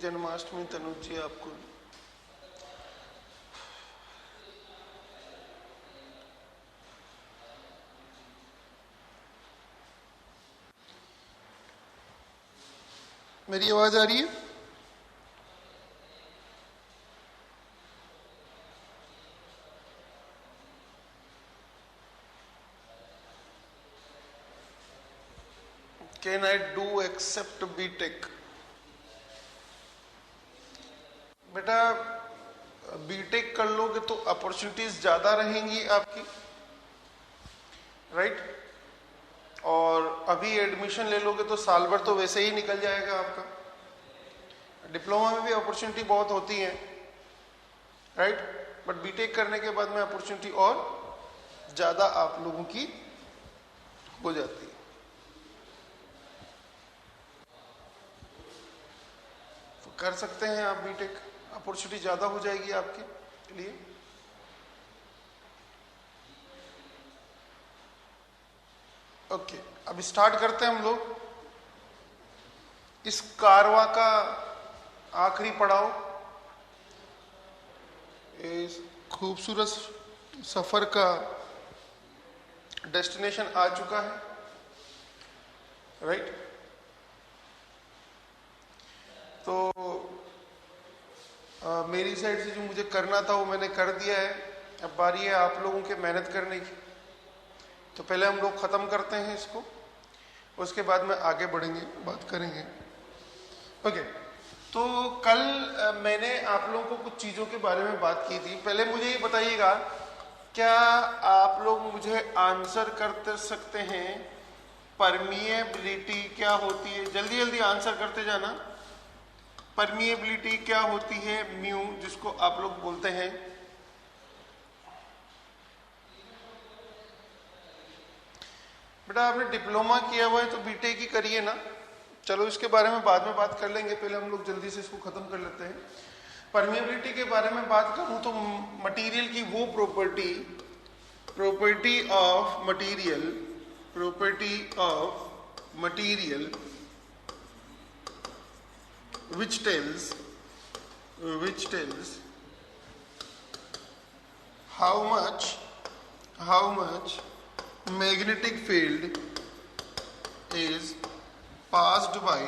जन्माष्टमी तनुज जी आपको। मेरी आवाज आ रही है? Can I do except BTech? बेटा बीटेक कर लोगे तो अपॉर्चुनिटीज ज्यादा रहेंगी आपकी, राइट? और अभी एडमिशन ले लोगे तो साल भर तो वैसे ही निकल जाएगा आपका। डिप्लोमा में भी अपॉर्चुनिटी बहुत होती है, राइट? बट बीटेक करने के बाद में अपॉर्चुनिटी और ज्यादा आप लोगों की हो जाती है। तो कर सकते हैं आप बीटेक, अपॉर्चुनिटी ज्यादा हो जाएगी आपके लिए। ओके, अब स्टार्ट करते हैं हम लोग इस कारवा का आखिरी पड़ाव, इस खूबसूरत सफर का डेस्टिनेशन आ चुका है, राइट? तो मेरी साइड से जो मुझे करना था वो मैंने कर दिया है। अब बारी है आप लोगों के मेहनत करने की। तो पहले हम लोग खत्म करते हैं इसको, उसके बाद में आगे बढ़ेंगे, बात करेंगे। ओके, तो कल मैंने आप लोगों को कुछ चीज़ों के बारे में बात की थी। पहले मुझे ये बताइएगा, क्या आप लोग मुझे आंसर कर सकते हैं परमिएबिलिटी क्या होती है? जल्दी जल्दी आंसर करते जाना। परमिएबिलिटी क्या होती है? म्यू जिसको आप लोग बोलते हैं। बेटा आपने डिप्लोमा किया हुआ है तो बीटेक ही करिए ना। चलो इसके बारे में बाद में बात कर लेंगे, पहले हम लोग जल्दी से इसको खत्म कर लेते हैं। परमिएबिलिटी के बारे में बात करूं तो मटेरियल की वो property of material which tells how much magnetic field is passed by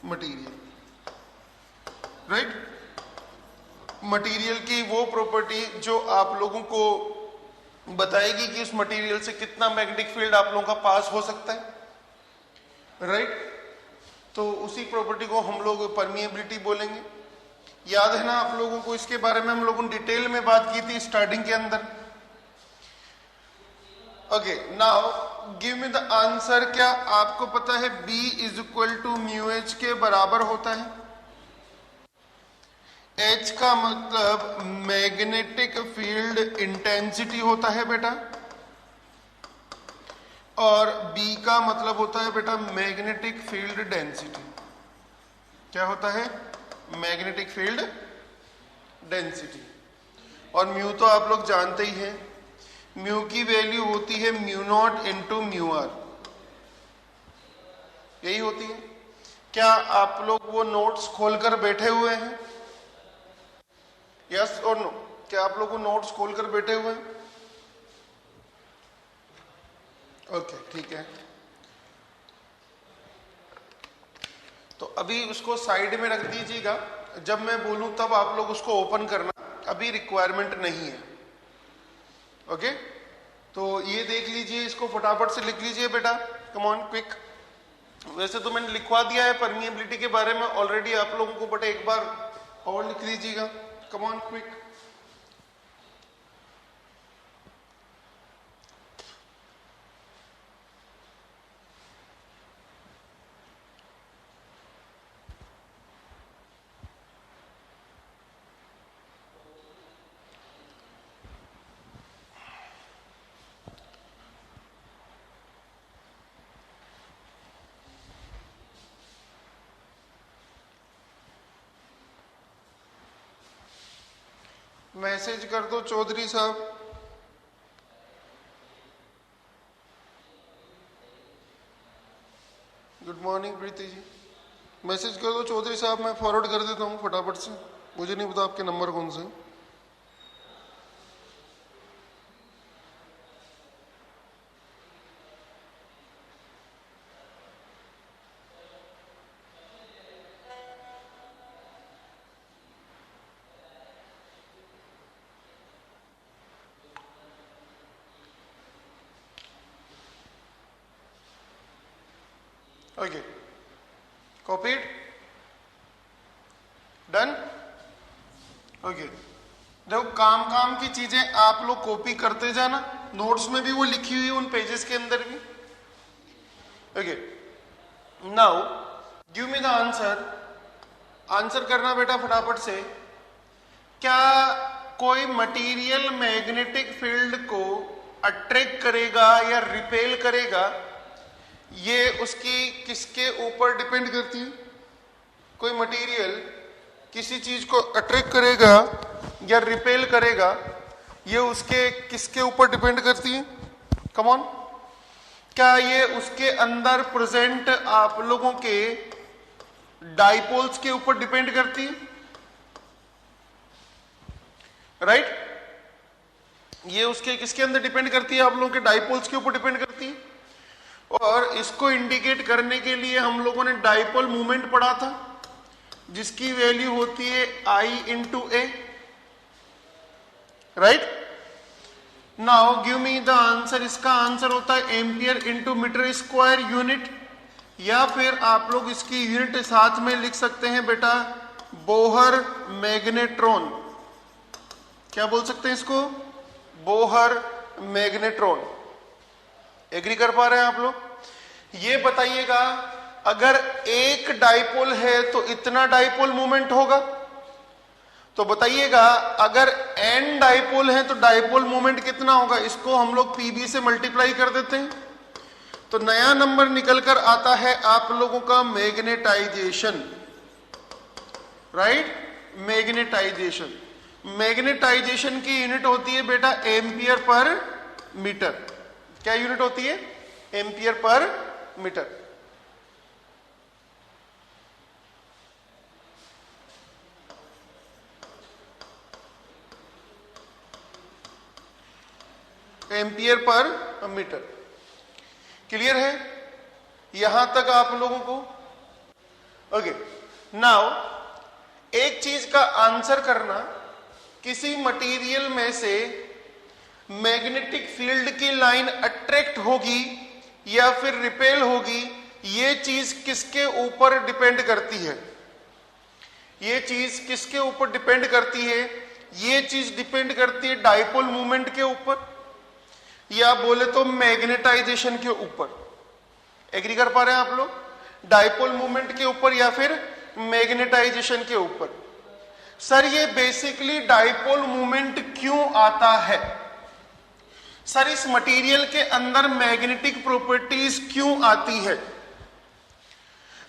material, right? Material की वो प्रॉपर्टी जो आप लोगों को बताएगी कि उस मटेरियल से कितना मैग्नेटिक फील्ड आप लोगों का पास हो सकता है, राइट? तो उसी प्रॉपर्टी को हम लोग परमिएबिलिटी बोलेंगे। याद है ना आप लोगों को? इसके बारे में हम लोगों ने डिटेल में बात की थी स्टार्टिंग के अंदर। Okay, now give me the answer. क्या आपको पता है B is equal to mu H के बराबर होता है? H का मतलब मैग्नेटिक फील्ड इंटेंसिटी होता है बेटा, और B का मतलब होता है बेटा मैग्नेटिक फील्ड डेंसिटी। क्या होता है? Magnetic field density. और म्यू तो आप लोग जानते ही हैं, म्यू की वैल्यू होती है mu naught into mu r, यही होती है। क्या आप लोग वो नोट्स खोलकर बैठे हुए हैं? यस और नो? क्या आप लोग वो नोट्स खोलकर बैठे हुए हैं? ओके, ठीक है। तो अभी उसको साइड में रख दीजिएगा, जब मैं बोलूं तब आप लोग उसको ओपन करना, अभी रिक्वायरमेंट नहीं है। ओके, तो ये देख लीजिए, इसको फटाफट से लिख लीजिए बेटा, कम ऑन क्विक। वैसे तो मैंने लिखवा दिया है परमिएबिलिटी के बारे में ऑलरेडी आप लोगों को, बट एक बार और लिख लीजिएगा, कम ऑन क्विक। मैसेज कर दो चौधरी साहब। Good morning Preeti ji. Message कर दो चौधरी साहब, मैं फॉरवर्ड कर देता हूँ फटाफट से। मुझे नहीं पता आपके नंबर कौन से। Okay, copied, done. ओके, देखो काम काम की चीजें आप लोग कॉपी करते जाना, नोट्स में भी वो लिखी हुई है उन पेजेस के अंदर भी। Okay, now give me the answer. Answer करना बेटा फटाफट से। क्या कोई मटेरियल मैग्नेटिक फील्ड को अट्रैक्ट करेगा या रिपेल करेगा, ये उसकी किसके ऊपर डिपेंड करती है? कोई मटेरियल किसी चीज को अट्रैक्ट करेगा या रिपेल करेगा, ये उसके किसके ऊपर डिपेंड करती है? कम ऑन, क्या ये उसके अंदर प्रेजेंट आप लोगों के डाइपोल्स के ऊपर डिपेंड करती है? राइट, ये उसके किसके अंदर डिपेंड करती है? आप लोगों के डाइपोल्स के ऊपर डिपेंड करती है। और इसको इंडिकेट करने के लिए हम लोगों ने डाइपोल मूवमेंट पढ़ा था, जिसकी वैल्यू होती है I into A. Right, now give me the answer. इसका आंसर होता है ampere into metre square unit, या फिर आप लोग इसकी यूनिट साथ में लिख सकते हैं बेटा, बोहर मैग्नेट्रॉन। क्या बोल सकते हैं इसको? Bohr magnetron. एग्री कर पा रहे हैं आप लोग? ये बताइएगा, अगर एक डाइपोल है तो इतना डाइपोल मूवमेंट होगा। तो बताइएगा अगर n डाइपोल है तो डाइपोल मूवमेंट कितना होगा? इसको हम लोग pb से मल्टीप्लाई कर देते हैं, तो नया नंबर निकल कर आता है आप लोगों का मैग्नेटाइजेशन। Right, magnetisation. मैग्नेटाइजेशन की यूनिट होती है बेटा एम्पियर पर मीटर। क्या यूनिट होती है? Ampere per metre. Ampere per metre. Clear है यहां तक आप लोगों को? ओके, नाउ एक चीज का आंसर करना, किसी मटेरियल में से मैग्नेटिक फील्ड की लाइन अट्रैक्ट होगी या फिर रिपेल होगी, ये चीज किसके ऊपर डिपेंड करती है? ये चीज किसके ऊपर डिपेंड करती है? ये चीज डिपेंड करती है डाइपोल मूवमेंट के ऊपर, या बोले तो मैग्नेटाइजेशन के ऊपर। एग्री कर पा रहे हैं आप लोग? डाइपोल मूवमेंट के ऊपर या फिर मैग्नेटाइजेशन के ऊपर। सर ये बेसिकली डाइपोल मूवमेंट क्यों आता है? सर इस मटेरियल के अंदर मैग्नेटिक प्रॉपर्टीज क्यों आती है?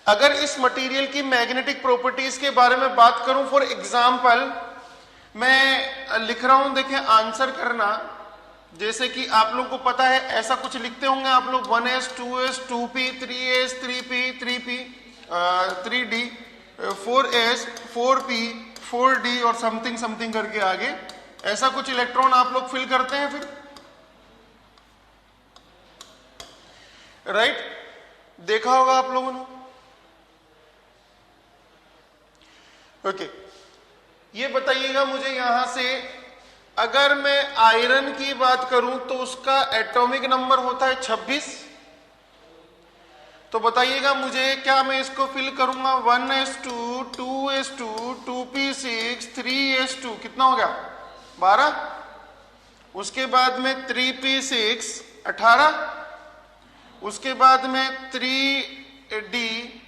अगर इस मटेरियल की मैग्नेटिक प्रॉपर्टीज के बारे में बात करूं, फॉर एग्जांपल मैं लिख रहा हूं, देखें आंसर करना। जैसे कि आप लोगों को पता है, ऐसा कुछ लिखते होंगे आप लोग, 1s 2s 2p 3s 3p 3p 3d 4s 4p 4d और समथिंग समथिंग करके आगे ऐसा कुछ इलेक्ट्रॉन आप लोग फिल करते हैं फिर। राइट, देखा होगा आप लोगों ने। ओके, ये बताइएगा मुझे यहां से, अगर मैं आयरन की बात करूं तो उसका एटॉमिक नंबर होता है 26। तो बताइएगा मुझे, क्या मैं इसको फिल करूंगा 1s2 2s2 2p6 3s2, कितना हो गया? 12। उसके बाद में 3p6 18, उसके बाद में 3d6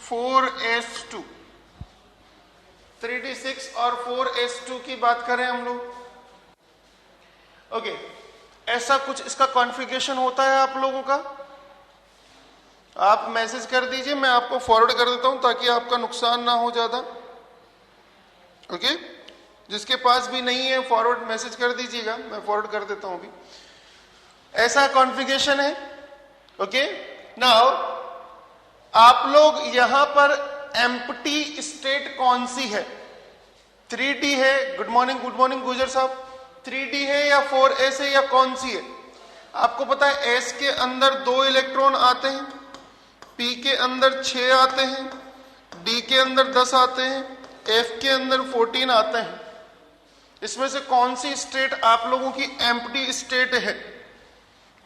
4s2 3d6 और 4s2 की बात करें हम लोग। ओके, ऐसा कुछ इसका कॉन्फ़िगरेशन होता है आप लोगों का। आप मैसेज कर दीजिए, मैं आपको फॉरवर्ड कर देता हूं ताकि आपका नुकसान ना हो ज्यादा। ओके, जिसके पास भी नहीं है फॉरवर्ड मैसेज कर दीजिएगा, मैं फॉरवर्ड कर देता हूं अभी। ऐसा कॉन्फ़िगरेशन है। ओके, नाउ आप लोग यहां पर एम्प्टी स्टेट कौन सी है? 3D है, गुड मॉर्निंग गुजर साहब, 3D है या 4s है या कौन सी है? आपको पता है s के अंदर 2 इलेक्ट्रॉन आते हैं, p के अंदर 6 आते हैं, d के अंदर 10 आते हैं, f के अंदर 14 आते हैं। इसमें से कौन सी स्टेट आप लोगों की एम्प्टी स्टेट है?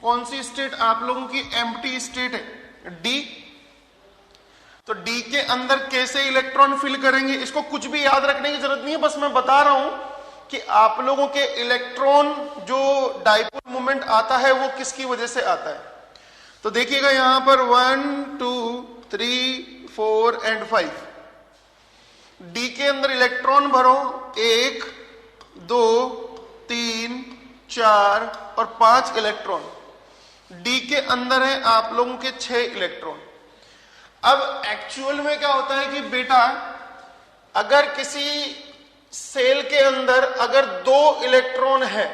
कौन सी स्टेट आप लोगों की एम्प्टी स्टेट है? डी। तो डी के अंदर कैसे इलेक्ट्रॉन फिल करेंगे? इसको कुछ भी याद रखने की जरूरत नहीं है, बस मैं बता रहा हूं कि आप लोगों के इलेक्ट्रॉन जो डाइपोल मोमेंट आता है वो किसकी वजह से आता है। तो देखिएगा यहां पर 1 2 3 4 एंड 5। डी के अंदर इलेक्ट्रॉन भरो, 1 2 3 4 और 5 इलेक्ट्रॉन। डी के अंदर है आप लोगों के 6 इलेक्ट्रॉन। अब एक्चुअल में क्या होता है कि बेटा अगर किसी सेल के अंदर अगर 2 इलेक्ट्रॉन है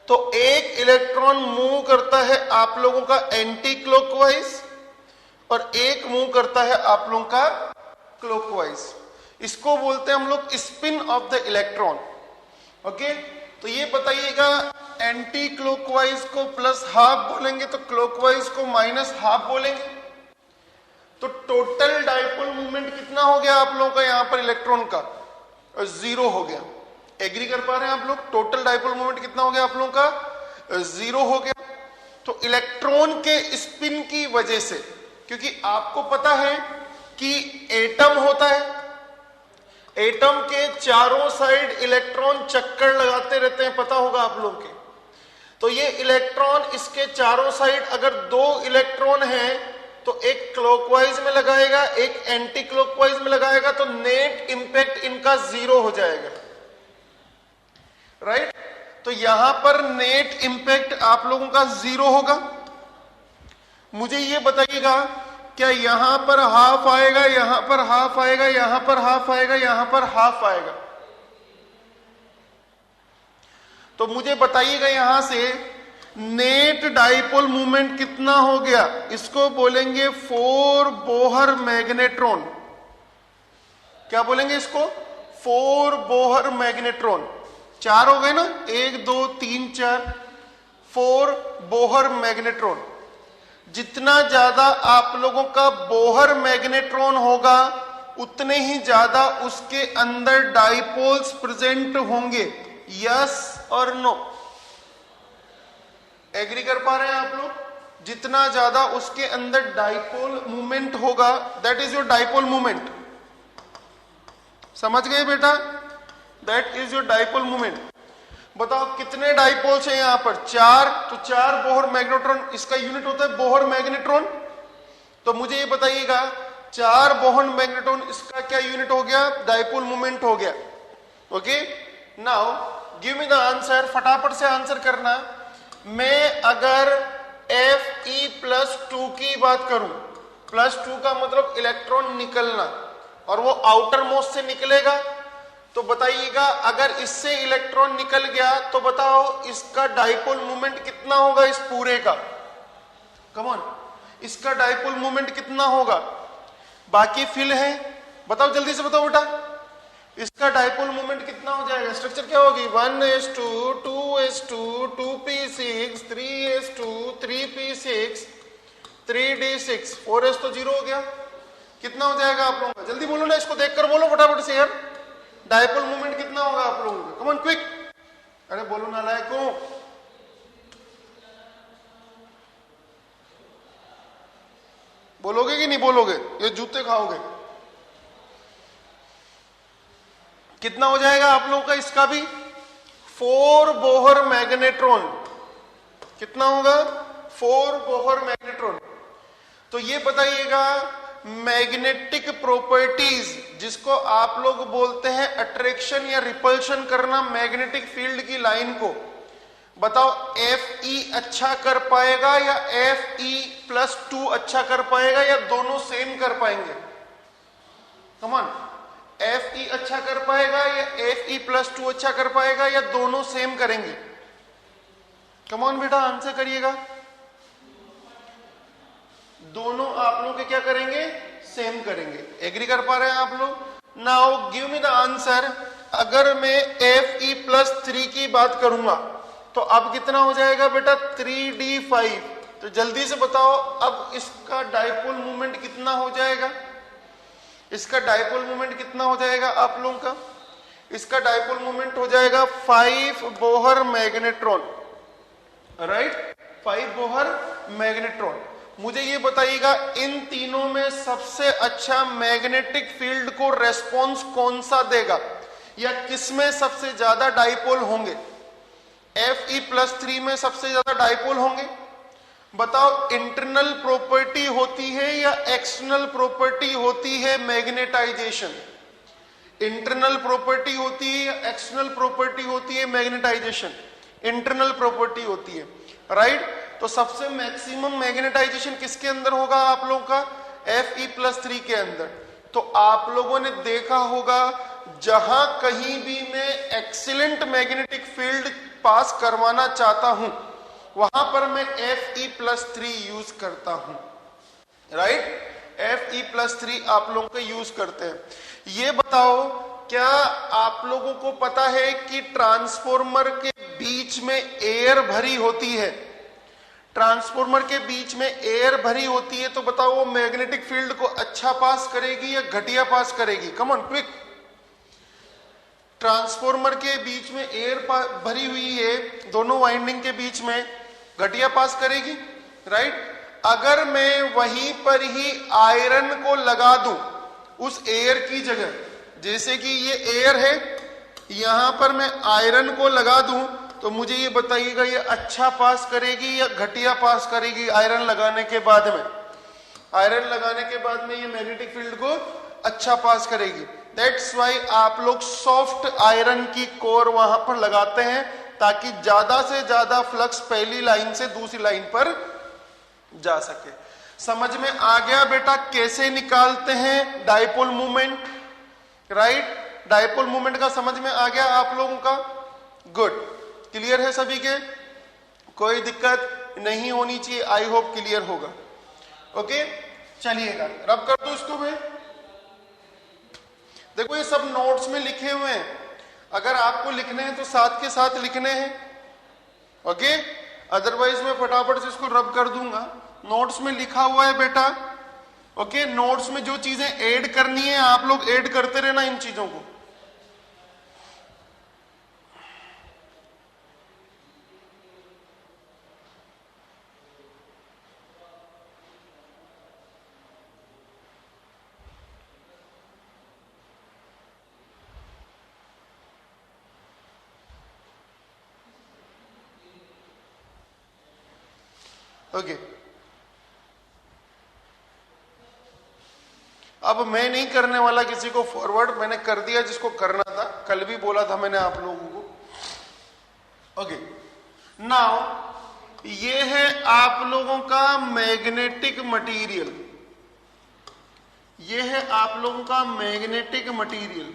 तो एक इलेक्ट्रॉन मूव करता है आप लोगों का एंटी क्लॉकवाइज और एक मूव करता है आप लोगों का क्लॉकवाइज। इसको बोलते हैं हम लोग spin off the electron. Okay, तो ये बताइएगा एंटी क्लॉकवाइज को +½ बोलेंगे तो क्लॉकवाइज को -½ बोलेंगे। तो टोटल डाइपोल मूवमेंट कितना हो गया आप लोगों का यहां पर इलेक्ट्रॉन का? 0 हो गया। एग्री कर पा रहे हैं आप लोग? टोटल डाइपोल मूवमेंट कितना हो गया आप लोगों का? 0 हो गया। तो इलेक्ट्रॉन के स्पिन की वजह से, क्योंकि आपको पता है कि एटम होता है, एटम के चारों साइड इलेक्ट्रॉन चक्कर लगाते रहते हैं, पता होगा आप लोगों के। तो ये इलेक्ट्रॉन इसके चारों साइड अगर 2 इलेक्ट्रॉन हैं तो एक क्लॉकवाइज में लगाएगा, एक एंटी क्लॉकवाइज में लगाएगा, तो नेट इंपैक्ट इनका 0 हो जाएगा। राइट? तो यहां पर नेट इंपैक्ट आप लोगों का 0 होगा। मुझे ये बताइएगा क्या यहां पर ½ आएगा, यहां पर ½ आएगा, यहां पर ½ आएगा, यहां पर ½ आएगा? तो मुझे बताइएगा यहां से नेट डाइपोल मूवमेंट कितना हो गया? इसको बोलेंगे 4 बोहर मैग्नेट्रॉन। क्या बोलेंगे इसको? 4 बोहर मैग्नेट्रॉन। 4 हो गए ना, 1 2 3 4, 4 बोहर मैग्नेट्रॉन। जितना ज्यादा आप लोगों का बोहर मैग्नेट्रॉन होगा उतने ही ज्यादा उसके अंदर डाइपोल्स प्रेजेंट होंगे। यस और नो? एग्री कर पा रहे हैं आप लोग? जितना ज्यादा उसके अंदर डाइपोल मूवमेंट होगा, that is your dipole movement. समझ गए बेटा? That is your dipole movement. बताओ कितने डाइपोल्स हैं यहां पर? 4। तो 4 बोहर मैग्नेट्रॉन, इसका यूनिट होता है बोहर मैग्नेट्रॉन। तो मुझे ये बताइएगा 4 बोहर मैग्नेट्रॉन, इसका क्या यूनिट हो गया? डाइपोल मूवमेंट हो गया। Okay, now give me the answer. फटाफट से आंसर करना। मैं अगर Fe+2 की बात करूं, +2 का मतलब इलेक्ट्रॉन निकलना, और वो आउटर मोस्ट से निकलेगा, तो बताइएगा अगर इससे इलेक्ट्रॉन निकल गया तो बताओ इसका डाइपोल मूवमेंट कितना होगा इस पूरे का? कम ऑन, इसका डाइपोल मूवमेंट कितना होगा? बाकी फिल है, बताओ जल्दी से बताओ बेटा, इसका डाइपोल मूवमेंट कितना हो जाएगा? स्ट्रक्चर क्या होगी? 1s2 2s2 2p6 3s2 3p6 3d6 4s तो 0 हो गया। कितना हो जाएगा आप लोगों का? जल्दी बोलो ना, इसको देखकर बोलो फटाफट से यार। डाइपोल मूवमेंट कितना होगा आप लोगों का? Come on quick. अरे बोलो ना लायकों। बोलोगे कि नहीं बोलोगे? ये जूते खाओगे। कितना हो जाएगा आप लोगों का इसका भी? 4 बोहर मैग्नेट्रॉन। कितना होगा? 4 बोहर मैग्नेट्रॉन। तो ये बताइएगा मैग्नेटिक प्रॉपर्टीज, जिसको आप लोग बोलते हैं अट्रैक्शन या रिपल्शन करना मैग्नेटिक फील्ड की लाइन को, बताओ Fe अच्छा कर पाएगा या Fe+2 अच्छा कर पाएगा या दोनों सेम कर पाएंगे? कम ऑन, Fe अच्छा कर पाएगा या Fe+2 अच्छा कर पाएगा या दोनों सेम करेंगे? कम ऑन बेटा आंसर करिएगा। दोनों आप लोग के क्या करेंगे, सेम करेंगे। एग्री कर पा रहे हैं आप लोग। Now give me the answer. अगर मैं Fe+3 की बात करूंगा तो अब कितना हो जाएगा बेटा, 3d5। तो जल्दी से बताओ अब इसका डाइपोल मोमेंट कितना हो जाएगा, इसका डाइपोल मोमेंट कितना हो जाएगा आप लोगों का, इसका डाइपोल मोमेंट हो जाएगा 5 Bohr magnetron, right, 5 Bohr magnetron. मुझे ये बताइएगा इन तीनों में सबसे अच्छा मैग्नेटिक फील्ड को रेस्पॉन्स कौन सा देगा, या किसमें सबसे ज्यादा डाइपोल होंगे। Fe+3 में सबसे ज्यादा डाइपोल होंगे। बताओ इंटरनल प्रॉपर्टी होती है या एक्सटर्नल प्रॉपर्टी होती है मैग्नेटाइजेशन, इंटरनल प्रॉपर्टी होती है या एक्सटर्नल प्रॉपर्टी होती है मैग्नेटाइजेशन, इंटरनल प्रॉपर्टी होती है, राइट। तो सबसे मैक्सिमम मैग्नेटाइजेशन किसके अंदर होगा आप लोगों का, Fe+3 के अंदर। तो आप लोगों ने देखा होगा जहां कहीं भी मैं एक्सीलेंट मैग्नेटिक फील्ड पास करवाना चाहता हूं वहां पर मैं Fe+3 यूज करता हूं, राइट। Fe+3 आप लोगों का यूज करते हैं। ये बताओ क्या आप लोगों को पता है कि ट्रांसफॉर्मर के बीच में एयर भरी होती है, ट्रांसफॉर्मर के बीच में एयर भरी होती है, तो बताओ वो मैग्नेटिक फील्ड को अच्छा पास करेगी या घटिया पास करेगी, कम ऑन क्विक। ट्रांसफॉर्मर के बीच में एयर भरी हुई है, दोनों वाइंडिंग के बीच में, घटिया पास करेगी, राइट। अगर मैं वहीं पर ही आयरन को लगा दूं उस एयर की जगह, जैसे कि ये एयर है, यहां पर मैं आयरन को लगा दूं, तो मुझे ये बताइएगा ये अच्छा पास करेगी या घटिया पास करेगी। आयरन लगाने के बाद में, आयरन लगाने के बाद में ये मैग्नेटिक फील्ड को अच्छा पास करेगी। दैट्स वाई आप लोग सॉफ्ट आयरन की कोर वहां पर लगाते हैं ताकि ज्यादा से ज्यादा फ्लक्स पहली लाइन से दूसरी लाइन पर जा सके। समझ में आ गया बेटा कैसे निकालते हैं dipole movement, right. Dipole movement का समझ में आ गया आप लोगों का, गुड। क्लियर है सभी के, कोई दिक्कत नहीं होनी चाहिए, आई होप क्लियर होगा। ओके चलिएगा, रब कर दो इसको मैं। देखो ये सब नोट्स में लिखे हुए हैं, अगर आपको लिखने हैं तो साथ के साथ लिखने हैं, ओके। अदरवाइज मैं फटाफट से इसको रब कर दूंगा। नोट्स में लिखा हुआ है बेटा, ओके। नोट्स में जो चीजें ऐड करनी है आप लोग ऐड करते रहना इन चीजों को। ओके अब मैं नहीं करने वाला किसी को फॉरवर्ड, मैंने कर दिया जिसको करना था, कल भी बोला था मैंने आप लोगों को। ओके नाउ ये है आप लोगों का मैग्नेटिक मटेरियल, ये है आप लोगों का मैग्नेटिक मटेरियल।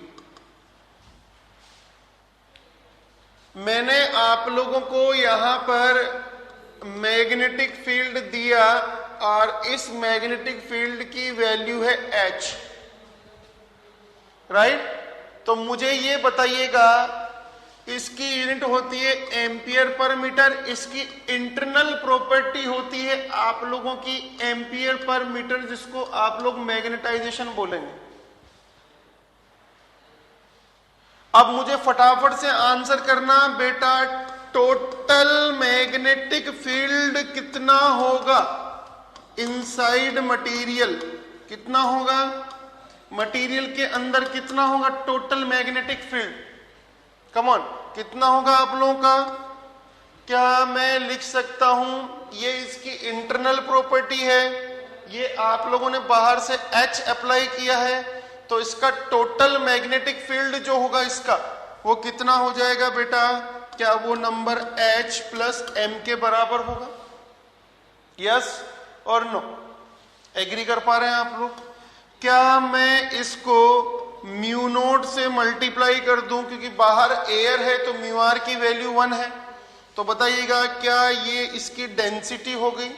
मैंने आप लोगों को यहां पर मैग्नेटिक फील्ड दिया और इस मैग्नेटिक फील्ड की वैल्यू है H, राइट। तो मुझे ये बताइएगा इसकी यूनिट होती है एम्पियर पर मीटर, इसकी इंटरनल प्रॉपर्टी होती है आप लोगों की एम्पियर पर मीटर, जिसको आप लोग मैग्नेटाइजेशन बोलेंगे। अब मुझे फटाफट से आंसर करना बेटा, टोटल मैग्नेटिक फील्ड कितना होगा इनसाइड मटेरियल, कितना होगा मटेरियल के अंदर, कितना होगा total magnetic field, come on कितना होगा आप लोगों का। क्या मैं लिख सकता हूं ये इसकी इंटरनल प्रॉपर्टी है, ये आप लोगों ने बाहर से H अप्लाई किया है, तो इसका टोटल मैग्नेटिक फील्ड जो होगा इसका वो कितना हो जाएगा बेटा, क्या वो नंबर H+m के बराबर होगा, यस और नो। एग्री कर पा रहे हैं आप लोग। क्या मैं इसको म्यू नोट से मल्टीप्लाई कर दूं, क्योंकि बाहर एयर है तो म्यू आर की वैल्यू 1 है, तो बताइएगा क्या ये इसकी डेंसिटी हो गई,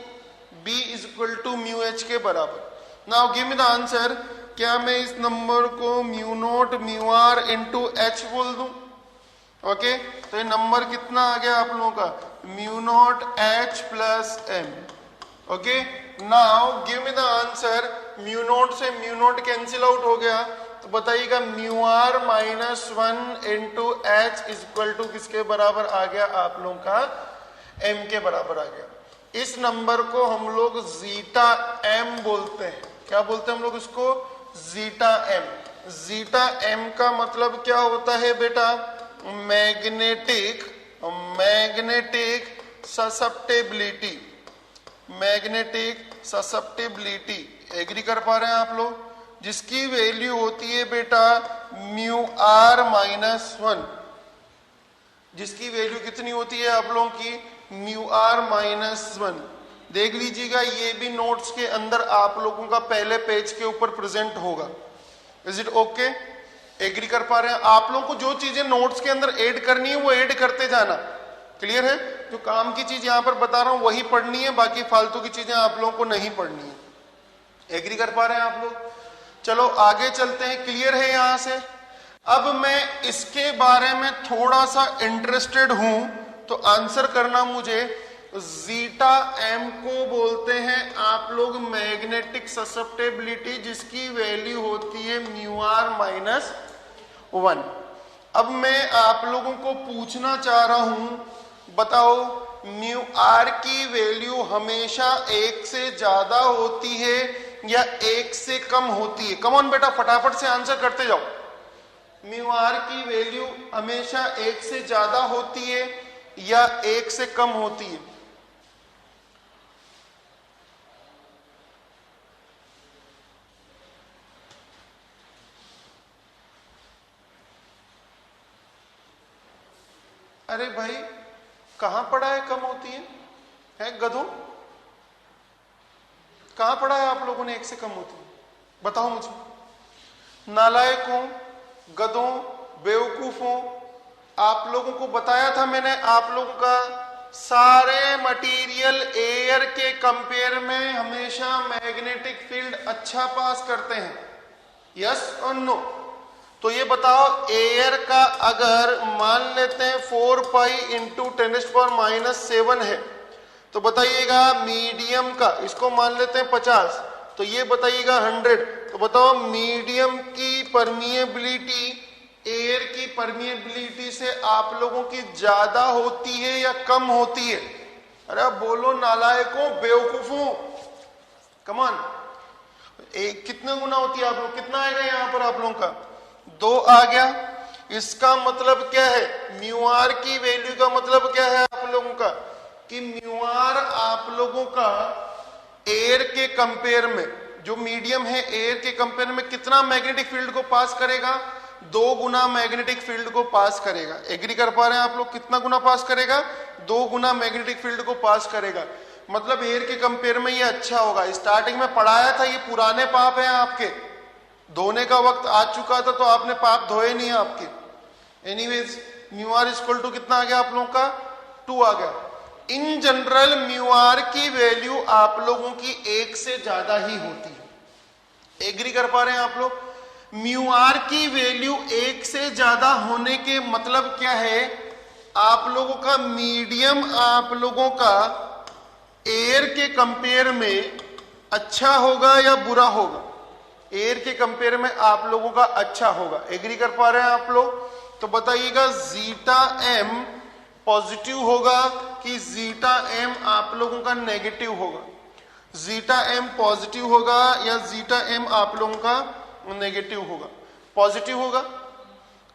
B is equal to mu H के बराबर। Now give me the answer. क्या मैं इस नंबर को mu naught mu r into H बोल दूं? ओके, तो ये नंबर कितना आ गया आप लोगों का? Mu naught H plus M. Okay, now give me the answer. Mu naught से म्यू नोट कैंसिल आउट हो गया, तो बताइएगा mu r minus 1 into H is equal to किसके बराबर आ गया आप लोगों का? एम के बराबर आ गया। इस नंबर को हम लोग जीटा एम बोलते हैं। क्या बोलते हैं हम लोग इसको? Zeta M. जीटा एम का मतलब क्या होता है बेटा? Magnetic susceptibility. Magnetic susceptibility agree कर पा रहे हैं आप लोग? जिसकी वैल्यू होती है बेटा म्यू आर माइनस 1। जिसकी वैल्यू कितनी होती है आप लोगों की? Mu r minus 1। देख लीजिएगा, ये भी नोट्स के अंदर आप लोगों का पहले पेज के ऊपर प्रेजेंट होगा। Is it okay? एग्री कर पा रहे हैं? आप लोगों को जो चीजें नोट्स के अंदर ऐड करनी है वो ऐड करते जाना। क्लियर है? जो काम की चीज यहां पर बता रहा हूं वही पढ़नी है, बाकी फालतू की चीजें आप लोगों को नहीं पढ़नी है। एग्री कर पा रहे हैं आप लोग? चलो आगे चलते हैं। क्लियर है यहां से? अब मैं इसके बारे में थोड़ा सा इंटरेस्टेड हूं, तो आंसर करना मुझे। जीटा एम को बोलते हैं आप लोग मैग्नेटिक ससेप्टेबिलिटी, जिसकी वैल्यू होती है म्यू आर माइनस 1। अब मैं आप लोगों को पूछना चाह रहा हूं, बताओ म्यू आर की वैल्यू हमेशा 1 से ज्यादा होती है या 1 से कम होती है? कम ऑन बेटा, फटाफट से आंसर करते जाओ। म्यू आर की वैल्यू हमेशा 1 से ज्यादा होती है या 1 से कम होती है? अरे भाई, कहां पढ़ा है कम होती है गधों? कहां पढ़ा है आप लोगों ने 1 से कम होती है? बताओ मुझे। नालायकों, गधों, बेवकूफों, आप लोगों को बताया था मैंने, आप लोगों का सारे मटेरियल एयर के कंपेयर में हमेशा मैग्नेटिक फील्ड अच्छा पास करते हैं। यस और नो? तो ये बताओ, एयर का अगर मान लेते हैं 4 पाई इंटू 10⁻⁻7 है, तो बताइएगा मीडियम का, इसको मान लेते हैं 50, तो ये बताइएगा 100। तो बताओ मीडियम की परमिएबिलिटी एयर की परमिएबिलिटी से आप लोगों की ज्यादा होती है या कम होती है? अरे बोलो नालायकों, बेवकूफों, कमान। कितने गुना होती है आप लोग? कितना आएगा यहाँ पर आप लोगों का? 2 आ गया। इसका मतलब क्या है? म्यू आर की वैल्यू का मतलब क्या है आप लोगों का? कि म्यू आर आप लोगों का एयर के कंपेयर में, जो मीडियम है, एयर के कंपेयर में कितना मैग्नेटिक फील्ड को पास करेगा? 2 गुना मैग्नेटिक फील्ड को पास करेगा। एग्री कर पा रहे हैं आप लोग? कितना गुना पास करेगा? 2 गुना मैग्नेटिक फील्ड को पास करेगा। मतलब एयर के कंपेयर में ये अच्छा होगा। स्टार्टिंग में पढ़ाया था, ये पुराने पाप हैं आपके, धोने का वक्त आ चुका था, तो आपने पाप धोए नहीं आपके। Anyways, mu r equal to कितना आ गया आप लोगों का? 2 आ गया। इन जनरल म्यू आर की वैल्यू आप लोगों की 1 से ज्यादा ही होती है। एग्री कर पा रहे हैं आप लोग? म्यू आर की वैल्यू 1 से ज्यादा होने के मतलब क्या है? आप लोगों का मीडियम आप लोगों का एयर के कंपेयर में अच्छा होगा या बुरा होगा? एयर के कंपेयर में आप लोगों का अच्छा होगा। एग्री कर पा रहे हैं आप लोग? तो बताइएगा जीटा एम पॉजिटिव होगा कि जीटा एम आप लोगों का नेगेटिव होगा? जीटा एम पॉजिटिव होगा या जीटा एम आप लोगों का नेगेटिव होगा? पॉजिटिव होगा।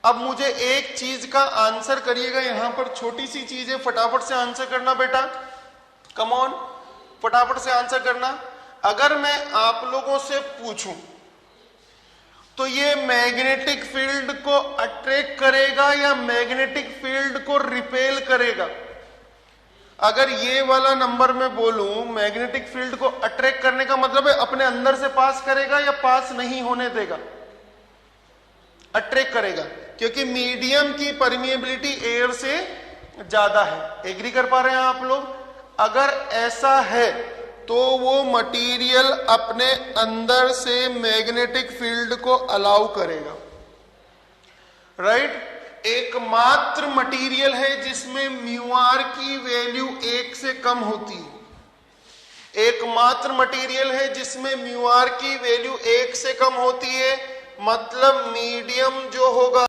अब मुझे एक चीज का आंसर करिएगा, यहां पर छोटी सी चीज है, फटाफट से आंसर करना बेटा, कम ऑन, फटाफट से आंसर करना। अगर मैं आप लोगों से पूछूं तो ये मैग्नेटिक फील्ड को अट्रैक्ट करेगा या मैग्नेटिक फील्ड को रिपेल करेगा? अगर ये वाला नंबर मैं बोलूं, मैग्नेटिक फील्ड को अट्रैक्ट करने का मतलब है अपने अंदर से पास करेगा या पास नहीं होने देगा? अट्रैक्ट करेगा, क्योंकि मीडियम की परमिएबिलिटी एयर से ज्यादा है। एग्री कर पा रहे हैं आप लोग? अगर ऐसा है तो वो मटेरियल अपने अंदर से मैग्नेटिक फील्ड को अलाउ करेगा, राइट। एकमात्र मटेरियल है जिसमें म्यू आर की वैल्यू 1 से कम होती है, एकमात्र मटेरियल है जिसमें म्यू आर की वैल्यू 1 से कम होती है, मतलब मीडियम जो होगा